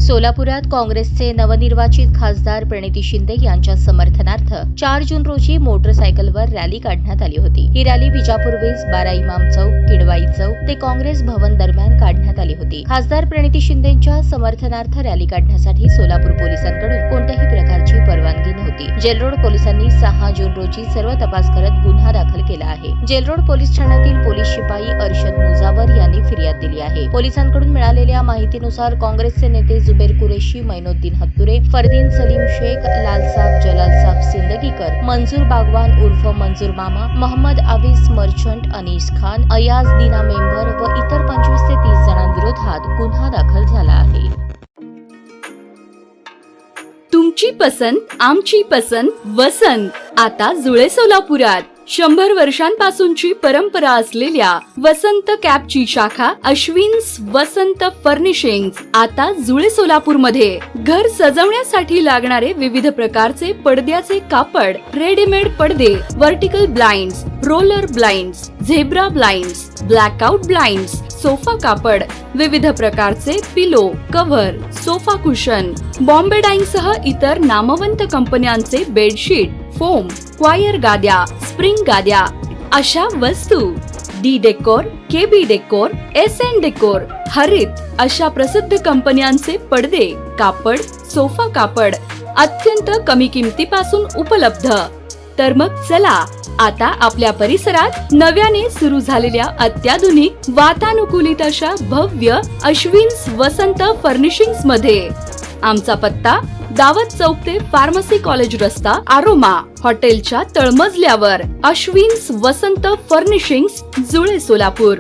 सोलापुरात काँग्रेसचे नवनिर्वाचित खासदार प्रणिती शिंदे यांच्या समर्थनार्थ 4 जून रोजी मोटरसायकलवर रॅली काढण्यात आली होती। ही रॅली विजापूर वेस, बारा इमाम चौक, किडवाई चौक ते काँग्रेस भवन दरम्यान काढण्यात आली होती। खासदार प्रणिती शिंदेंच्या समर्थनार्थ रॅली काढण्यासाठी सोलापूर पोलिसांकडून कोणत्याही प्रकारची परवानगी नव्हती। जेलरोड पोलिसांनी 6 जून रोजी सर्व तपास करत गुन्हा दाखल केला आहे। जेलरोड पोलीस ठाण्यातील पोलीस शिपाई अर्शद मुजावर यांनी फिर्याद दिली आहे। पोलिसांकडून मिळालेल्या माहितीनुसार काँग्रेसचे नेते जुबेर कुरेशी, मैनुद्दीन हत्तुरे, फरदीन सलीम शेख, लालसाब जलालसाब सिंदगीकर, मंजूर बागवान उर्फ मंजूर मामा, मोहम्मद आविस मर्चंट, अनीस खान, अयाज दीना मेंबर व इतर 25 ते 30 जणांविरोधात गुन्हा दाखल झाला आहे। तुमची पसंत आमची पसंत वसंत आता जुळे सोलापुरात 100 वर्षांपासूनची परंपरा असलेल्या वसंत कॅपची शाखा अश्विन्स वसंत फर्निशिंग्स आता जुळे सोलापूरमध्ये। घर सजवण्यासाठी लागणारे विविध प्रकारचे पडद्याचे कापड, रेडीमेड पडदे, vertical blinds, roller blinds, zebra blinds, blackout blinds, sofa कापड, विविध प्रकारचे pillow, cover, sofa cushion, Bombay Dyeing सह इतर नामवंत कंपन्यांचे बेडशीट, फोम, क्वायर गाद्या, स्प्रिंग गाद्या अशा वस्तू, D decor, KB decor, SN decor, हरित अशा प्रसिद्ध कंपन्यांचे पडदे, कापड, सोफा कापड अत्यंत कमी किमतीपासून उपलब्ध। तर मग चला आता आपल्या परिसरात नव्याने सुरू झालेल्या अत्याधुनिक वातानुकूलित अशा भव्य अश्विन्स वसंत फर्निशिंग्स मध्ये। आमचा पत्ता दावत चौक ते फार्मसी कॉलेज रस्ता, आरोमा हॉटेलच्या तळमजल्यावर, अश्विन्स वसंत फर्निशिंग्स, जुळे सोलापूर।